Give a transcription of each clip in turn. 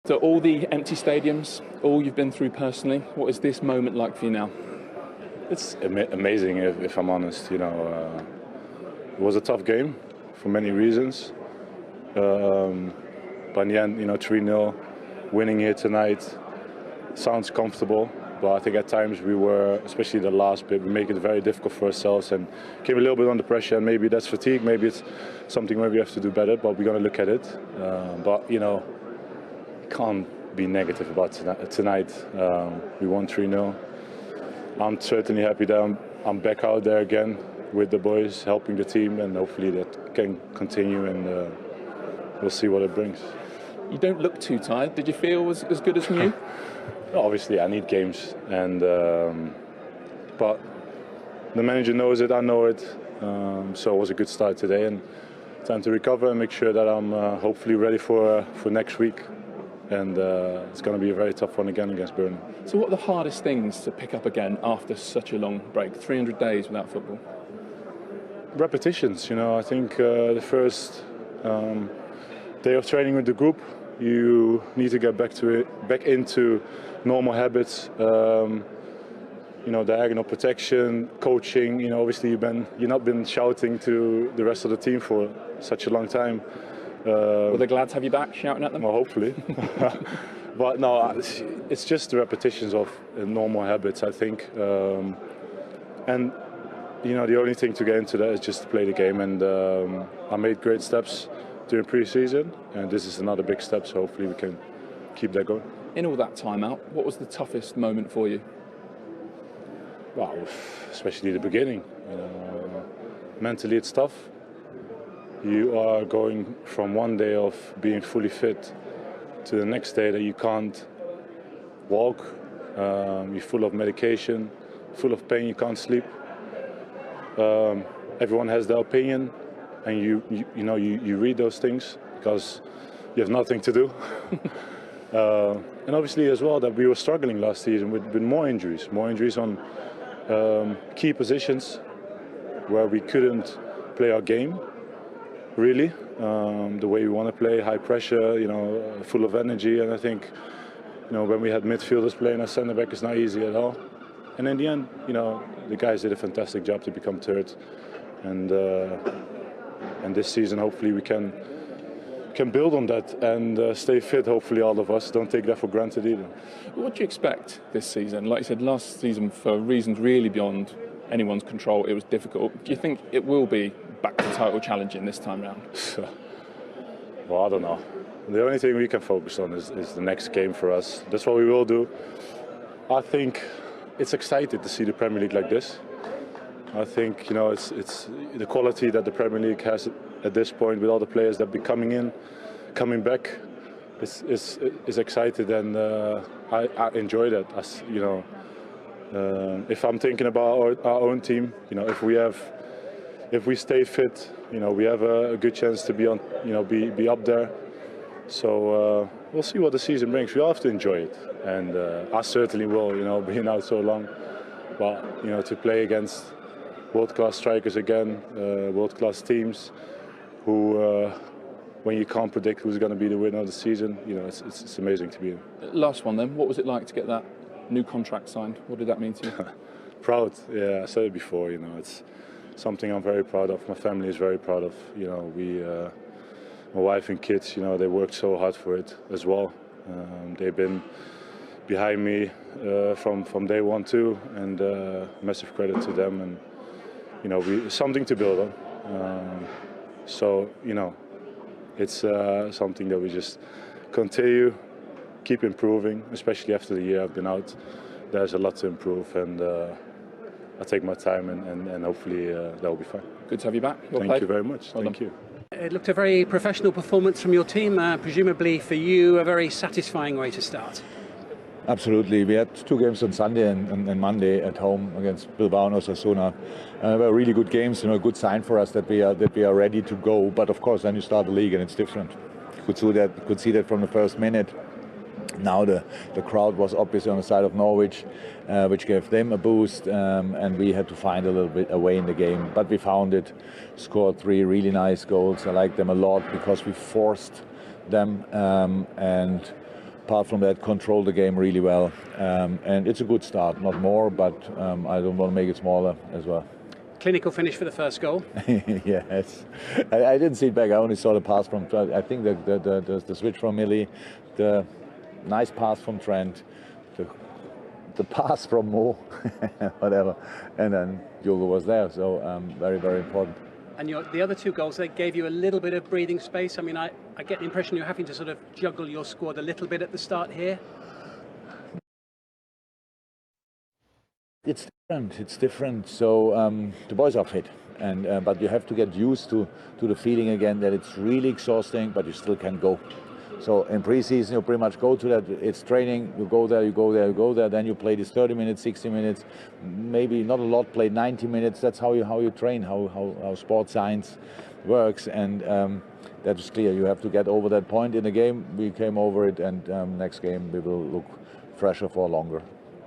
So all the empty stadiums, all you've been through personally, what is this moment like for you now? It's amazing, if I'm honest. It was a tough game for many reasons. But in the end, 3-0, winning here tonight sounds comfortable. But I think at times we were, especially the last bit, we make it very difficult for ourselves and came a little bit under pressure. And maybe that's fatigue, maybe it's something where we have to do better. But we're going to look at it. But can't be negative about tonight. We won 3-0. I'm certainly happy that I'm back out there again with the boys, helping the team, and hopefully that can continue, and we'll see what it brings. You don't look too tired. Did you feel as good as new? Obviously, I need games, and but the manager knows it. I know it. So it was a good start today, and time to recover and make sure that I'm hopefully ready for next week. And it's going to be a very tough one again against Burnley. So what are the hardest things to pick up again after such a long break? 300 days without football? Repetitions. I think the first day of training with the group, you need to get back into normal habits. Diagonal protection, coaching. Obviously you've not been shouting to the rest of the team for such a long time. Were they glad to have you back, shouting at them? Well, hopefully. But no, it's just the repetitions of normal habits, I think. And the only thing to get into that is just to play the game. And I made great steps during pre-season, and this is another big step. So hopefully we can keep that going. In all that time out, what was the toughest moment for you? Well, especially the beginning. Mentally, it's tough. You are going from one day of being fully fit to the next day that you can't walk. You're full of medication, full of pain. You can't sleep. Everyone has their opinion, and you read those things because you have nothing to do. And obviously as well that we were struggling last season with more injuries on key positions where we couldn't play our game. Really, the way we want to play, high pressure, full of energy, and I think, when we had midfielders playing as centre back, it's not easy at all. And in the end, the guys did a fantastic job to become third, and this season hopefully we can build on that and stay fit. Hopefully, all of us don't take that for granted either. What do you expect this season? Like you said, last season, for reasons really beyond anyone's control, it was difficult. Do you think it will be back to title challenging this time round? Well, I don't know. The only thing we can focus on is the next game for us. That's what we will do. I think it's exciting to see the Premier League like this. I think it's the quality that the Premier League has at this point, with all the players that be coming back. Is excited, and I enjoy that. As if I'm thinking about our own team, if we stay fit, we have a good chance to be up there. So we'll see what the season brings. We all have to enjoy it, and I certainly will. Being out so long, but to play against world-class strikers again, world-class teams, who when you can't predict who's going to be the winner of the season, it's amazing to be in. Last one then. What was it like to get that new contract signed? What did that mean to you? Proud. Yeah, I said it before. It's something I'm very proud of. My family is very proud of. My wife and kids, they worked so hard for it as well. They've been behind me from day one too, and massive credit to them. And something to build on. So it's something that we just continue, keep improving, especially after the year I've been out. There's a lot to improve, and I'll take my time, and hopefully that will be fine. Good to have you back. Well Thank you very much. Well Thank done. you. It looked a very professional performance from your team, presumably for you a very satisfying way to start. Absolutely. We had two games on Sunday and Monday at home against Bilbao and Osasuna. They were really good games, a good sign for us that we are ready to go. But of course, then you start the league and it's different. Could see that from the first minute. Now the crowd was obviously on the side of Norwich, which gave them a boost, and we had to find a little bit a way in the game. But we found it, scored 3 really nice goals. I like them a lot because we forced them, and apart from that, control the game really well. And it's a good start, not more, but I don't want to make it smaller as well. Clinical finish for the first goal. Yes, I didn't see it back. I only saw the pass from. I think the switch from Millie, the nice pass from Trent, the pass from Mo, whatever, and then Diogo was there. So very, very important. And the other 2 goals, they gave you a little bit of breathing space. I mean, I get the impression you're having to sort of juggle your squad a little bit at the start here. It's different. It's different. So the boys are fit, and but you have to get used to the feeling again that it's really exhausting, but you still can go. So in pre-season, you pretty much go to that. It's training. You go there, you go there, you go there. Then you play this 30 minutes, 60 minutes, maybe not a lot. Play 90 minutes. That's how you train. How sports science works, and that is clear. You have to get over that point in the game. We came over it, and next game we will look fresher for longer.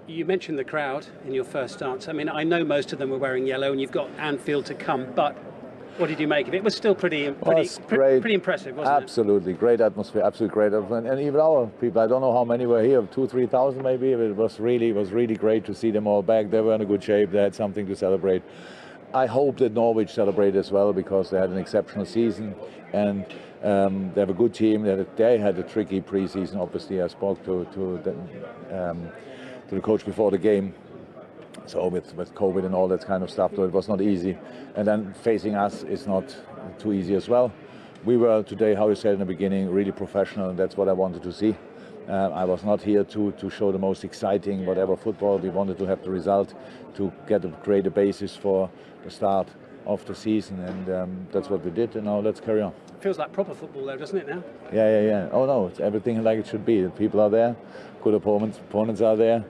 You mentioned the crowd in your first stance. I mean, I know most of them were wearing yellow, and you've got Anfield to come, but what did you make of it? It was still pretty impressive, wasn't it? Absolutely, great atmosphere, absolutely great atmosphere. And even our people, I don't know how many were here, 2,000-3,000 maybe. It was really great to see them all back. They were in a good shape. They had something to celebrate. I hope that Norwich celebrate as well, because they had an exceptional season, and they have a good team. They had a tricky pre-season. Obviously, I spoke to the coach before the game. So with COVID and all that kind of stuff, so it was not easy. And then facing us is not too easy as well. We were today, how you said in the beginning, really professional, and that's what I wanted to see. I was not here to show the most exciting whatever football. We wanted to have the result, to create a basis for the start of the season, and that's what we did. And now let's carry on. Feels like proper football though, doesn't it now? Yeah. Oh no, it's everything like it should be. The people are there, good opponents are there.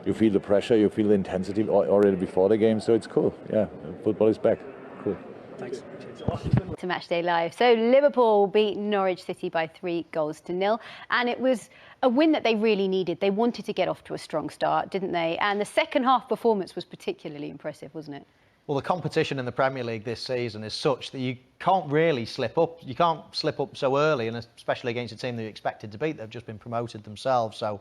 You feel the pressure, you feel the intensity already before the game, so it's cool. Yeah, football is back. Cool. Thanks. To Matchday Live. So Liverpool beat Norwich City by 3-0, and it was a win that they really needed. They wanted to get off to a strong start, didn't they? And the second half performance was particularly impressive, wasn't it? Well, the competition in the Premier League this season is such that you can't really slip up. You can't slip up so early, and especially against a team that you expected to beat. They've just been promoted themselves, so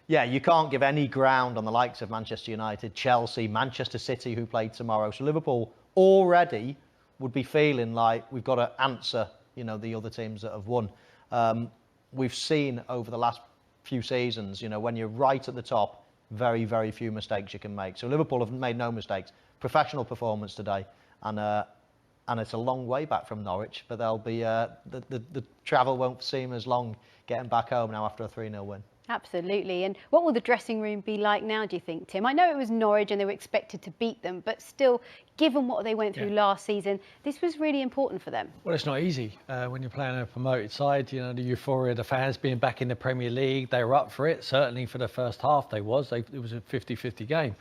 yeah, you can't give any ground on the likes of Manchester United, Chelsea, Manchester City, who played tomorrow. So Liverpool already would be feeling like we've got to answer, the other teams that have won. We've seen over the last few seasons, when you're right at the top, very, very few mistakes you can make. So Liverpool have made no mistakes. Professional performance today, and it's a long way back from Norwich, but they'll be the travel won't seem as long getting back home now after a 3-0 win. Absolutely. And what will the dressing room be like now, do you think, Tim? I know it was Norwich and they were expected to beat them, but still, given what they went through last season, this was really important for them. Well, it's not easy when you're playing a promoted side. The euphoria of the fans being back in the Premier League, they were up for it. Certainly for the first half, it was a 50-50 game.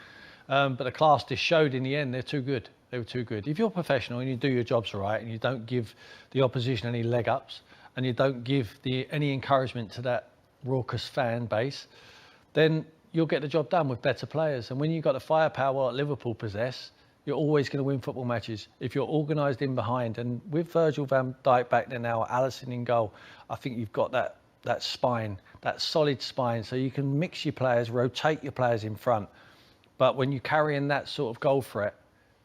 But the class just showed in the end they're too good. They were too good. If you're professional and you do your jobs right and you don't give the opposition any leg ups and you don't give any encouragement to that raucous fan base, then you'll get the job done with better players. And when you've got the firepower that Liverpool possess, you're always going to win football matches if you're organised in behind. And with Virgil van Dijk back there now, Alisson in goal, I think you've got that spine, that solid spine, so you can mix your players, rotate your players in front. But when you're carrying that sort of goal threat,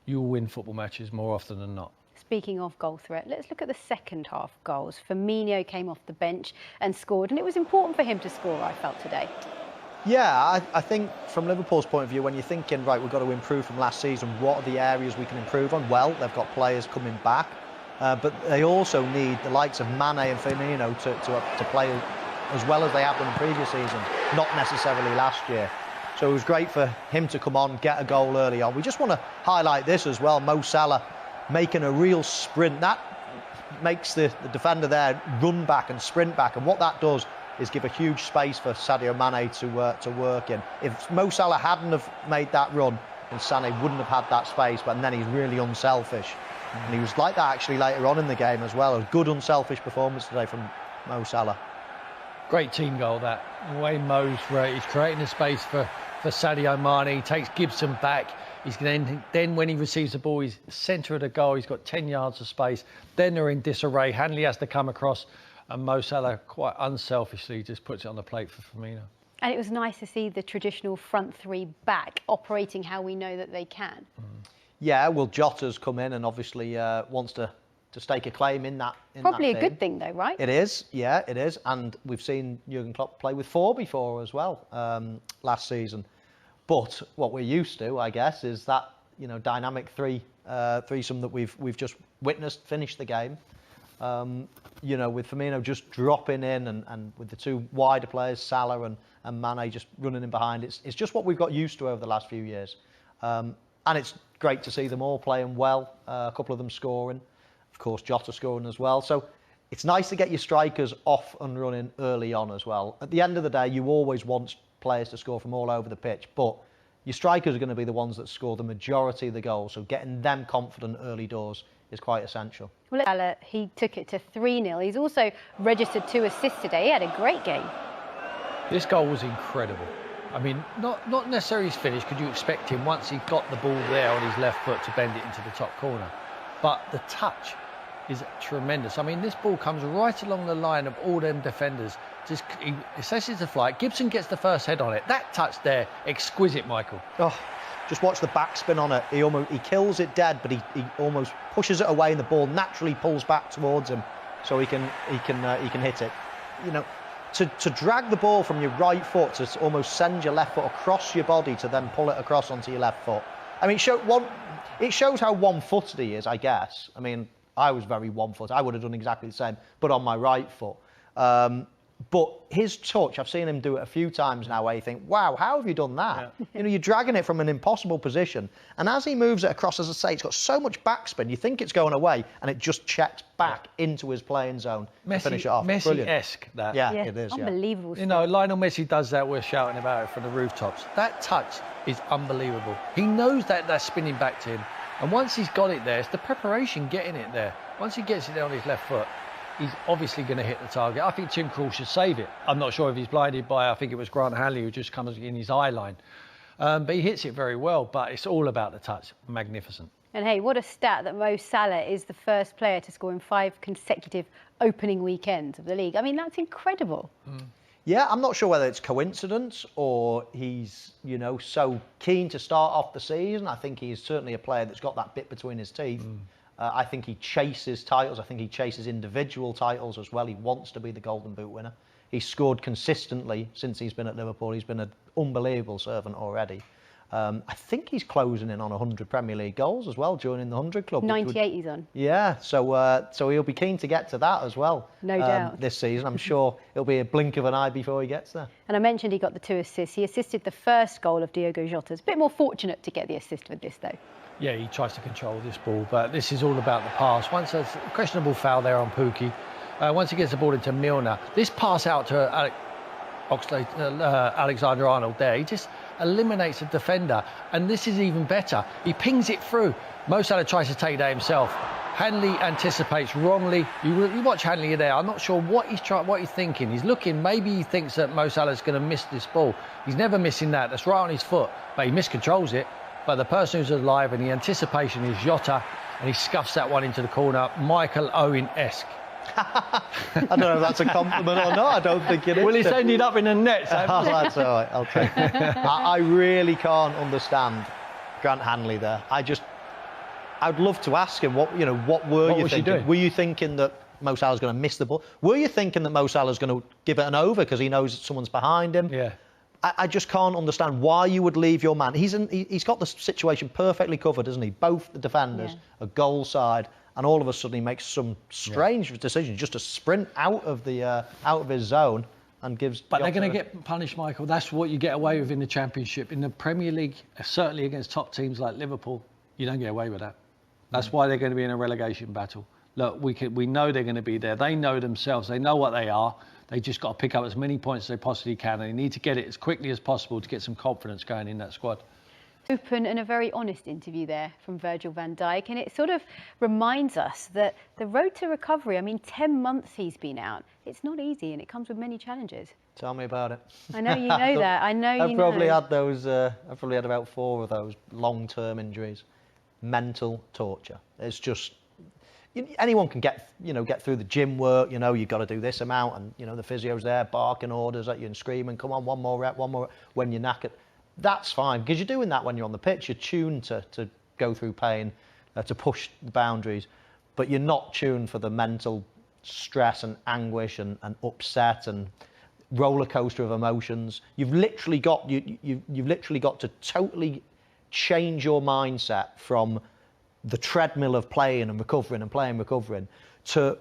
you'll win football matches more often than not. Speaking of goal threat, let's look at the second half goals. Firmino came off the bench and scored, and it was important for him to score, I felt, today. Yeah, I think from Liverpool's point of view, when you're thinking, right, we've got to improve from last season, what are the areas we can improve on? Well, they've got players coming back, but they also need the likes of Mane and Firmino to play as well as they have done in previous season, not necessarily last year. So it was great for him to come on, get a goal early on. We just want to highlight this as well, Mo Salah making a real sprint. That makes the defender there run back and sprint back, and what that does is give a huge space for Sadio Mane to work in. If Mo Salah hadn't have made that run, then Sané wouldn't have had that space, but then he's really unselfish. And he was like that actually later on in the game as well. A good unselfish performance today from Mo Salah. Great team goal, that. The way Mo's he's creating the space for Sadio Mane. He takes Gibson back. Then when he receives the ball, he's centre of the goal. He's got 10 yards of space. Then they're in disarray. Hanley has to come across and Mo Salah quite unselfishly just puts it on the plate for Firmino. And it was nice to see the traditional front three back operating how we know that they can. Yeah, well, Jota's come in and obviously wants to stake a claim in that. Probably that a good thing, though, right? It is, yeah, it is. And we've seen Jurgen Klopp play with 4 before as well last season. But what we're used to, I guess, is that dynamic threesome that we've just witnessed finish the game. With Firmino just dropping in and with the 2 wider players, Salah and Mane just running in behind. It's just what we've got used to over the last few years. And it's great to see them all playing well, a couple of them scoring. Of course, Jota scoring as well. So it's nice to get your strikers off and running early on as well. At the end of the day, you always want players to score from all over the pitch, but your strikers are going to be the ones that score the majority of the goals. So getting them confident early doors is quite essential. Well, Salah, he took it to 3-0. He's also registered 2 assists today. He had a great game. This goal was incredible. I mean, not necessarily his finish, because you expect him, once he got the ball there on his left foot, to bend it into the top corner. But the touch is tremendous. I mean, this ball comes right along the line of all them defenders. Just he assesses the flight. Gibson gets the first head on it. That touch there, exquisite, Michael. Oh, just watch the backspin on it. He kills it dead, but he almost pushes it away, and the ball naturally pulls back towards him, so he can hit it. To drag the ball from your right foot to almost send your left foot across your body to then pull it across onto your left foot. I mean, it shows how one-footed he is, I guess. I mean, I was very one-footed. I would have done exactly the same, but on my right foot. But his touch, I've seen him do it a few times now where you think, wow, how have you done that? Yeah. You're dragging it from an impossible position. And as he moves it across, as I say, it's got so much backspin, you think it's going away, and it just checks back into his playing zone to finish it off. Messi-esque, that. Yeah, it is. Unbelievable. Yeah. Lionel Messi does that. We're shouting about it from the rooftops. That touch is unbelievable. He knows that that's spinning back to him. And once he's got it there, it's the preparation getting it there. Once he gets it there on his left foot, he's obviously going to hit the target. I think Tim Krul should save it. I'm not sure if he's blinded by, I think it was Grant Hanley, who just comes in his eye line. But he hits it very well, but it's all about the touch. Magnificent. And hey, what a stat that Mo Salah is the first player to score in 5 consecutive opening weekends of the league. I mean, that's incredible. Yeah, I'm not sure whether it's coincidence or he's, so keen to start off the season. I think he's certainly a player that's got that bit between his teeth. I think he chases titles. I think he chases individual titles as well. He wants to be the Golden Boot winner. He's scored consistently since he's been at Liverpool. He's been an unbelievable servant already. I think he's closing in on 100 Premier League goals as well, joining the 100 club. 98 he's on. Yeah, so he'll be keen to get to that as well. No doubt. This season, I'm sure it'll be a blink of an eye before he gets there. And I mentioned he got the 2 assists. He assisted the first goal of Diogo Jota's. A bit more fortunate to get the assist with this, though. Yeah, he tries to control this ball, but this is all about the pass. Once there's a questionable foul there on Pukki, once he gets the ball into Milner, this pass out to Alexander-Arnold there, he just eliminates the defender. And this is even better. He pings it through. Mo Salah tries to take that himself. Hanley anticipates wrongly. You watch Hanley there. I'm not sure what he's thinking. He's looking. Maybe he thinks that Mo Salah's going to miss this ball. He's never missing that. That's right on his foot, but he miscontrols it. But the person who's alive and the anticipation is Jota, and he scuffs that one into the corner. Michael Owen-esque. I don't know if that's a compliment or not. I don't think it is. Well, it's ended up in the net. So. Oh, that's all right. I'll take it. I really can't understand Grant Hanley there. I'd love to ask him what were you thinking? Were you thinking that Mo Salah's going to miss the ball? Were you thinking that Mo Salah's going to give it an over because he knows someone's behind him? Yeah. I just can't understand why you would leave your man. He's got the situation perfectly covered, isn't he? Both the defenders, a goal side, and all of a sudden he makes some strange decision just to sprint out of his zone and gives. But they're going to get punished, Michael. That's what you get away with in the Championship. In the Premier League, certainly against top teams like Liverpool, you don't get away with that. That's why they're going to be in a relegation battle. Look, we know they're going to be there. They know themselves. They know what they are. They just got to pick up as many points as they possibly can, and they need to get it as quickly as possible to get some confidence going in that squad. Open and a very honest interview there from Virgil van Dijk, and it sort of reminds us that the road to recovery, 10 months he's been out. It's not easy, and it comes with many challenges. Tell me about it. I know you know that. I know you know. I've probably had those. I've probably had about 4 of those long-term injuries. Mental torture. anyone can get through the gym work. You've got to do this amount, and the physio's there barking orders at you and screaming, come on, one more rep when you're knackered. That's fine, because you're doing that when you're on the pitch. You're tuned to go through pain, to push the boundaries, but you're not tuned for the mental stress and anguish and upset and roller coaster of emotions. You've literally got to totally change your mindset from the treadmill of playing and recovering and playing, recovering, to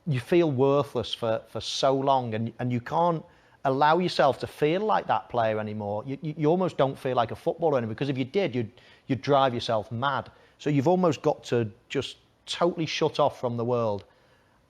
you feel worthless for so long, and you can't allow yourself to feel like that player anymore. You almost don't feel like a footballer anymore, because if you did, you'd drive yourself mad. So you've almost got to just totally shut off from the world,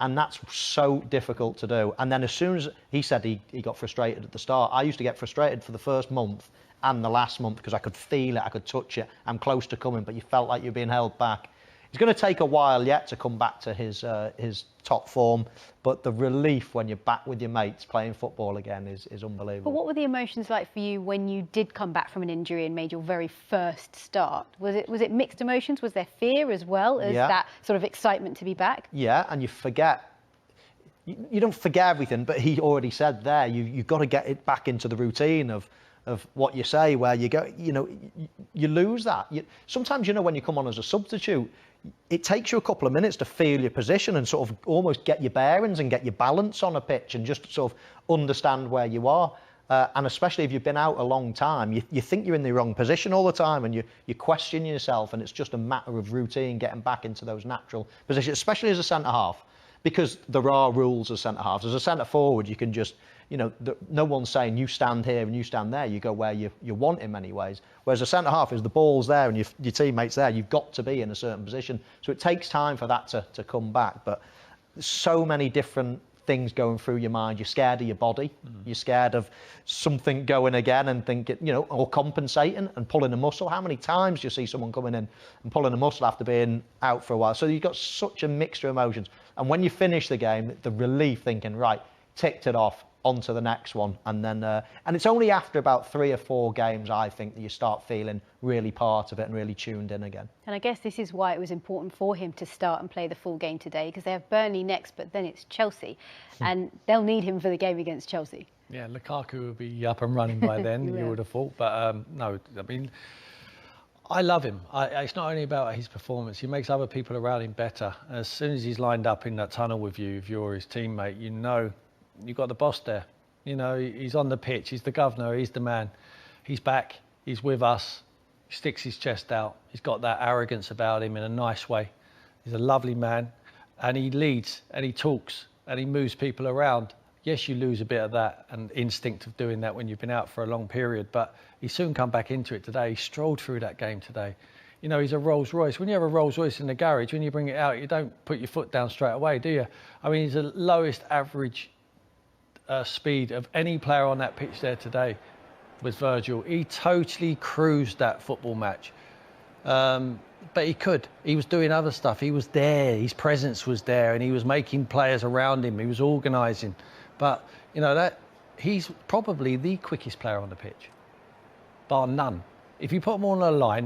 and that's so difficult to do. And then as soon as he said he got frustrated at the start, I used to get frustrated for the first month and the last month, because I could feel it, I could touch it, I'm close to coming, but you felt like you're being held back. It's going to take a while yet to come back to his top form, but the relief when you're back with your mates playing football again is unbelievable. But what were the emotions like for you when you did come back from an injury and made your very first start? Was it mixed emotions? Was there fear as well as that sort of excitement to be back? Yeah, and you forget. You don't forget everything, but he already said there, you've got to get it back into the routine of what you say, where you go, you lose that. Sometimes, when you come on as a substitute, it takes you a couple of minutes to feel your position and sort of almost get your bearings and get your balance on a pitch and just sort of understand where you are. And especially if you've been out a long time, you think you're in the wrong position all the time, and you question yourself, and it's just a matter of routine getting back into those natural positions, especially as a centre-half, because there are rules as centre-halves. As a centre-forward, you can just, no one's saying you stand here and you stand there. You go where you want in many ways. Whereas a centre-half is the ball's there and your teammate's there. You've got to be in a certain position. So it takes time for that to come back. But there's so many different things going through your mind. You're scared of your body. You're scared of something going again and thinking, or compensating and pulling a muscle. How many times do you see someone coming in and pulling a muscle after being out for a while? So you've got such a mixture of emotions. And when you finish the game, the relief, thinking, right, ticked it off, on to the next one. And then and it's only after about 3 or 4 games, I think, that you start feeling really part of it and really tuned in again. And I guess this is why it was important for him to start and play the full game today, because they have Burnley next, but then it's Chelsea, and they'll need him for the game against Chelsea. Yeah, Lukaku will be up and running by then, you would have thought. But no, I mean, I love him. It's not only about his performance. He makes other people around him better. As soon as he's lined up in that tunnel with you, if you're his teammate, you've got the boss there. He's on the pitch. He's the governor. He's the man. He's back. He's with us. He sticks his chest out. He's got that arrogance about him in a nice way. He's a lovely man. And he leads and he talks and he moves people around. Yes, you lose a bit of that and instinct of doing that when you've been out for a long period, but he soon come back into it today. He strolled through that game today. He's a Rolls Royce. When you have a Rolls Royce in the garage, when you bring it out, you don't put your foot down straight away, do you? I mean, he's the lowest average speed of any player on that pitch there today was Virgil. He totally cruised that football match. But he was doing other stuff. He was there, his presence was there, and he was making players around him. He was organising. But, that he's probably the quickest player on the pitch, bar none. If you put him on a line,